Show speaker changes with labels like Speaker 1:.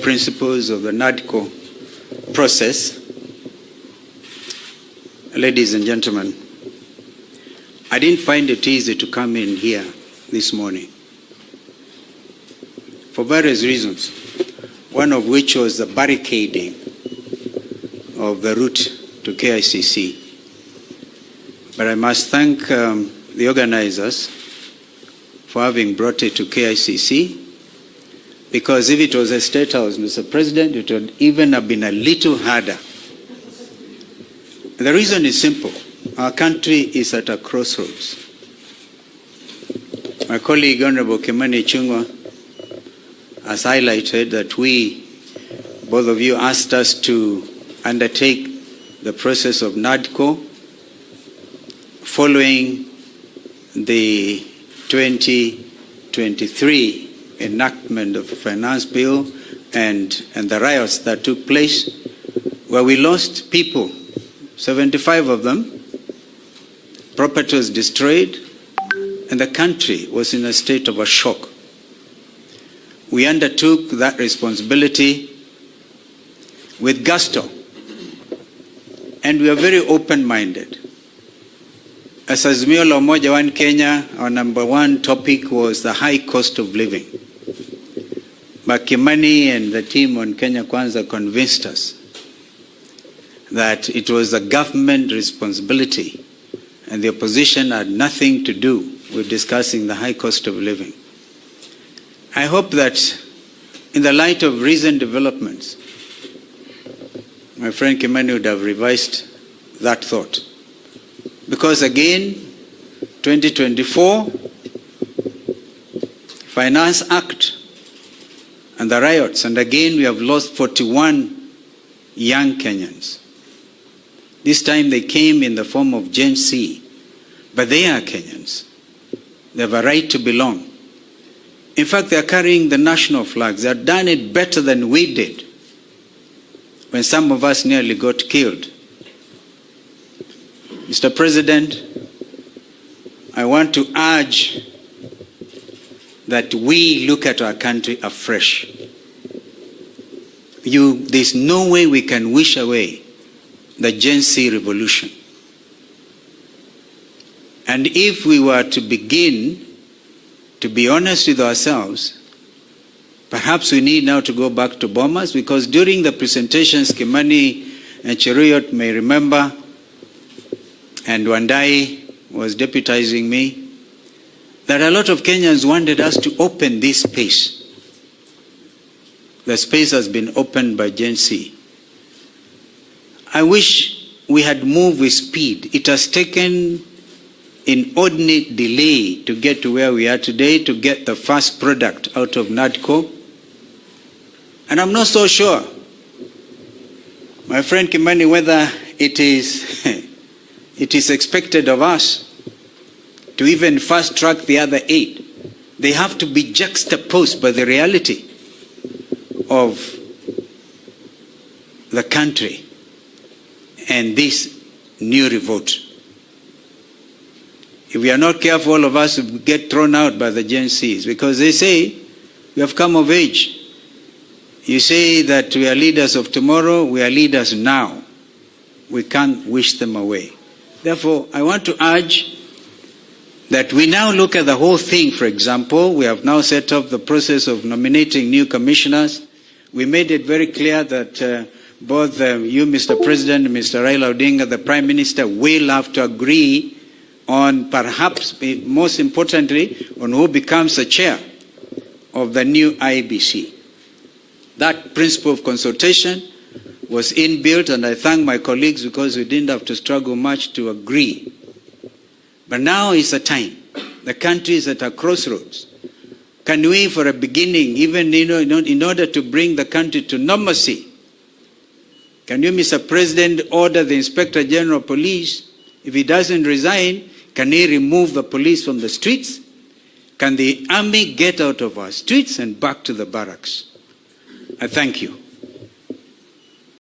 Speaker 1: principles of the NADCO process. Ladies and gentlemen, I didn't find it easy to come in here this morning for various reasons, one of which was the barricading of the route to KICC. But I must thank the organizers for having brought it to KICC, because if it was a State House, Mr. President, it would even have been a little harder. The reason is simple. Our country is at a crossroads. My colleague, Honorable Kimani Ichung'wah, has highlighted that both of you asked us to undertake the process of NADCO following the 2023 enactment of the Finance Bill and the riots that took place, where we lost people, 75 of them, property was destroyed, and the country was in a state of a shock. We undertook that responsibility with gusto, and we are very open-minded. As Azimio la Umoja One Kenya, our number one topic was the high cost of living. But Kimani and the team on Kenya Kwanza convinced us that it was a government responsibility and the opposition had nothing to do with discussing the high cost of living. I hope that in the light of recent developments, my friend Kimani would have revised that thought. Because again, 2024, Finance Act and the riots, and again we have lost 41 young Kenyans. This time they came in the form of Gen Z, but they are Kenyans. They have a right to belong. In fact, they are carrying the national flags. They have done it better than we did when some of us nearly got killed. Mr. President, I want to urge that we look at our country afresh. There's no way we can wish away the Gen Z revolution. And if we were to begin to be honest with ourselves, perhaps we need now to go back to Bomas, because during the presentations, Kimani and Cheruiyot may remember, and Wandai was deputizing me, that a lot of Kenyans wanted us to open this space. The space has been opened by Gen Z. I wish we had moved with speed. It has taken inordinate delay to get to where we are today, to get the first product out of NADCO. And I'm not so sure, my friend Kimani, whether it is expected of us to even fast track the other 8. They have to be juxtaposed by the reality of the country and this new revolt. If we are not careful, all of us will get thrown out by the Gen Zs, because they say we have come of age. You say that we are leaders of tomorrow, we are leaders now. We can't wish them away. Therefore, I want to urge that we now look at the whole thing. For example, we have now set up the process of nominating new commissioners. We made it very clear that both you, Mr. President, and Mr. Raila Odinga, the Prime Minister, will have to agree on, perhaps most importantly, on who becomes the chair of the new IEBC. That principle of consultation was inbuilt, and I thank my colleagues because we didn't have to struggle much to agree. But now is the time. The country is at a crossroads. Can we, for a beginning, even in order to bring the country to normalcy, can you, Mr. President, order the Inspector General of Police, if he doesn't resign, can he remove the police from the streets? Can the army get out of our streets and back to the barracks? I thank you.